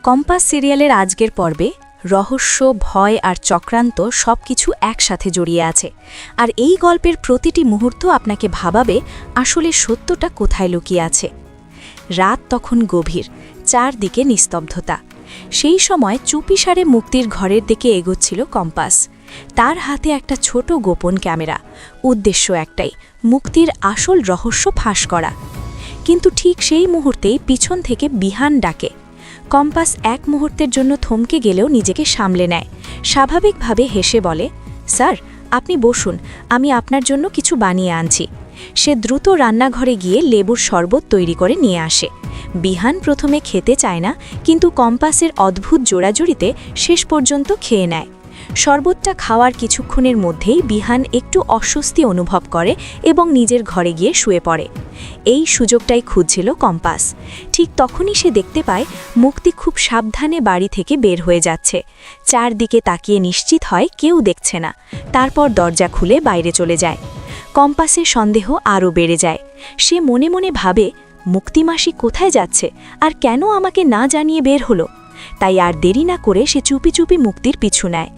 Compass সিরিয়ালের আজকের পর্বে রহস্য, ভয় আর চক্রান্ত সবকিছু একসাথে জড়িয়ে আছে। আর এই গল্পের প্রতিটি মুহূর্ত আপনাকে ভাবাবে আসলে সত্যটা কোথায় লুকিয়ে আছে। রাত তখন গভীর, চারদিকে নিস্তব্ধতা। সেই সময় চুপিসারে মুক্তির ঘরের দিকে এগোচ্ছিল কম্পাস। তার হাতে একটা ছোট গোপন ক্যামেরা। উদ্দেশ্য একটাই, মুক্তির আসল রহস্য ফাঁস করা। কিন্তু ঠিক সেই মুহূর্তেই পিছন থেকে বিহান ডাকে। কম্পাস এক মুহূর্তের জন্য থমকে গেলেও নিজেকে সামলে নেয়। স্বাভাবিকভাবে হেসে বলে, স্যার আপনি বসুন, আমি আপনার জন্য কিছু বানিয়ে আনছি। সে দ্রুত রান্নাঘরে গিয়ে লেবুর শরবত তৈরি করে নিয়ে আসে। বিহান প্রথমে খেতে চায় না, কিন্তু কম্পাসের অদ্ভুত জোড়াজুড়িতে শেষ পর্যন্ত খেয়ে নেয়। শরবতটা খাওয়ার কিছুক্ষণের মধ্যেই বিহান একটু অস্বস্তি অনুভব করে এবং নিজের ঘরে গিয়ে শুয়ে পড়ে। এই সুযোগটাই খুঁজছিল কম্পাস। ঠিক তখনই সে দেখতে পায় মুক্তি খুব সাবধানে বাড়ি থেকে বের হয়ে যাচ্ছে। চারদিকে তাকিয়ে নিশ্চিত হয় কেউ দেখছে না। তারপর দরজা খুলে বাইরে চলে যায়। কম্পাসের সন্দেহ আরও বেড়ে যায়। সে মনে মনে ভাবে, মুক্তিমাসি কোথায় যাচ্ছে আর কেন আমাকে না জানিয়ে বের হলো। তাই আর দেরি না করে সে চুপি চুপি মুক্তির পিছু নেয়।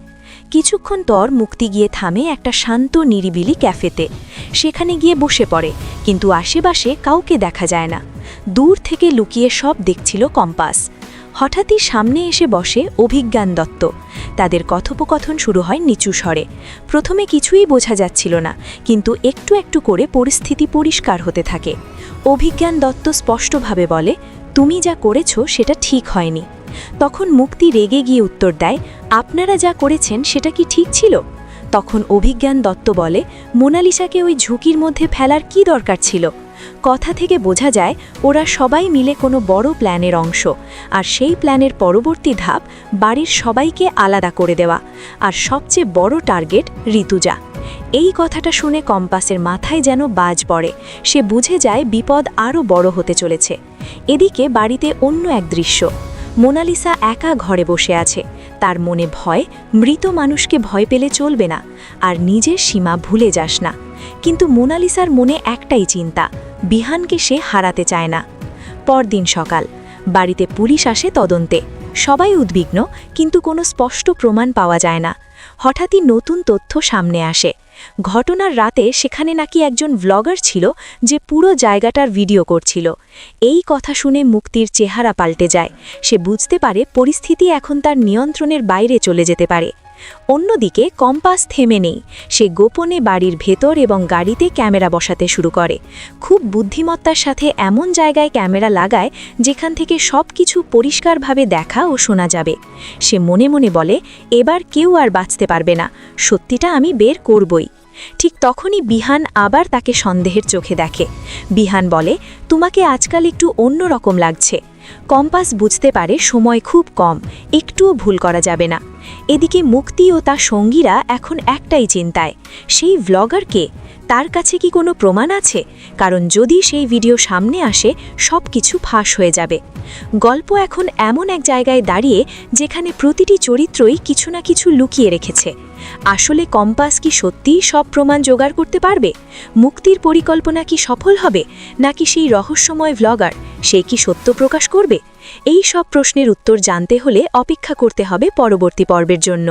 কিছুক্ষণ পর মুক্তি গিয়ে থামে একটা শান্ত নিরিবিলি ক্যাফেতে। সেখানে গিয়ে বসে পড়ে, কিন্তু আশেপাশে কাউকে দেখা যায় না। দূর থেকে লুকিয়ে সব দেখছিল কম্পাস। হঠাৎই সামনে এসে বসে অভিজ্ঞান দত্ত। তাদের কথোপকথন শুরু হয় নিচু স্বরে। প্রথমে কিছুই বোঝা যাচ্ছিল না, কিন্তু একটু একটু করে পরিস্থিতি পরিষ্কার হতে থাকে। অভিজ্ঞান দত্ত স্পষ্টভাবে বলে, তুমি যা করেছো সেটা ঠিক হয়নি। তখন মুক্তি রেগে গিয়ে উত্তর দেয়, আপনারা যা করেছেন সেটা কি ঠিক ছিল? তখন অভিজ্ঞান দত্ত বলে, মোনালিসাকে ওই ঝুঁকির মধ্যে ফেলার কি দরকার ছিল? কথা থেকে বোঝা যায় ওরা সবাই মিলে কোনো বড় প্ল্যানের অংশ। আর সেই প্ল্যানের পরবর্তী ধাপ বাড়ির সবাইকে আলাদা করে দেওয়া। আর সবচেয়ে বড় টার্গেট ঋতুজা। এই কথাটা শুনে কম্পাসের মাথায় যেন বাজ পড়ে। সে বুঝে যায় বিপদ আরও বড় হতে চলেছে। এদিকে বাড়িতে অন্য এক দৃশ্য। মোনালিসা একা ঘরে বসে আছে। তার মনে ভয়, মৃত মানুষকে ভয় পেলে চলবে না, আর নিজের সীমা ভুলে যাস না। কিন্তু মোনালিসার মনে একটাই চিন্তা, বিহানকে সে হারাতে চায় না। পরদিন সকাল, বাড়িতে পুলিশ আসে তদন্তে। সবাই উদ্বিগ্ন, কিন্তু কোনো স্পষ্ট প্রমাণ পাওয়া যায় না। হঠাৎই নতুন তথ্য সামনে আসে। ঘটনার রাতে সেখানে নাকি একজন ভ্লগার ছিল যে পুরো জায়গাটার ভিডিও করছিল। এই কথা শুনে মুক্তির চেহারা পাল্টে যায়। সে বুঝতে পারে পরিস্থিতি এখন তার নিয়ন্ত্রণের বাইরে চলে যেতে পারে। অন্যদিকে কম্পাস থেমে নেই। সে গোপনে বাড়ির ভেতর এবং গাড়িতে ক্যামেরা বসাতে শুরু করে। খুব বুদ্ধিমত্তার সাথে এমন জায়গায় ক্যামেরা লাগায় যেখান থেকে সব কিছু পরিষ্কারভাবে দেখা ও শোনা যাবে। সে মনে মনে বলে, এবার কেউ আর বাঁচতে পারবে না, সত্যিটা আমি বের করবই। ঠিক তখনই বিহান আবার তাকে সন্দেহের চোখে দেখে। বিহান বলে, তোমাকে আজকাল একটু অন্য রকম লাগছে। কম্পাস বুঝতে পারে সময় খুব কম, একটুও ভুল করা যাবে না। এদিকে মুক্তি ও তার সঙ্গীরা এখন একটাই চিন্তায়, সেই ভ্লগার কে? তার কাছে কি কোনো প্রমাণ আছে? কারণ যদি সেই ভিডিও সামনে আসে সব কিছু ফাঁস হয়ে যাবে। গল্প এখন এমন এক জায়গায় দাঁড়িয়ে যেখানে প্রতিটি চরিত্রই কিছু না কিছু লুকিয়ে রেখেছে। আসলে কম্পাস কি সত্যিই সব প্রমাণ জোগাড় করতে পারবে? মুক্তির পরিকল্পনা কি সফল হবে, নাকি সেই রহস্যময় ভ্লগার সে কি সত্য প্রকাশ করবে? এই সব প্রশ্নের উত্তর জানতে হলে অপেক্ষা করতে হবে পরবর্তী পর্বের জন্য।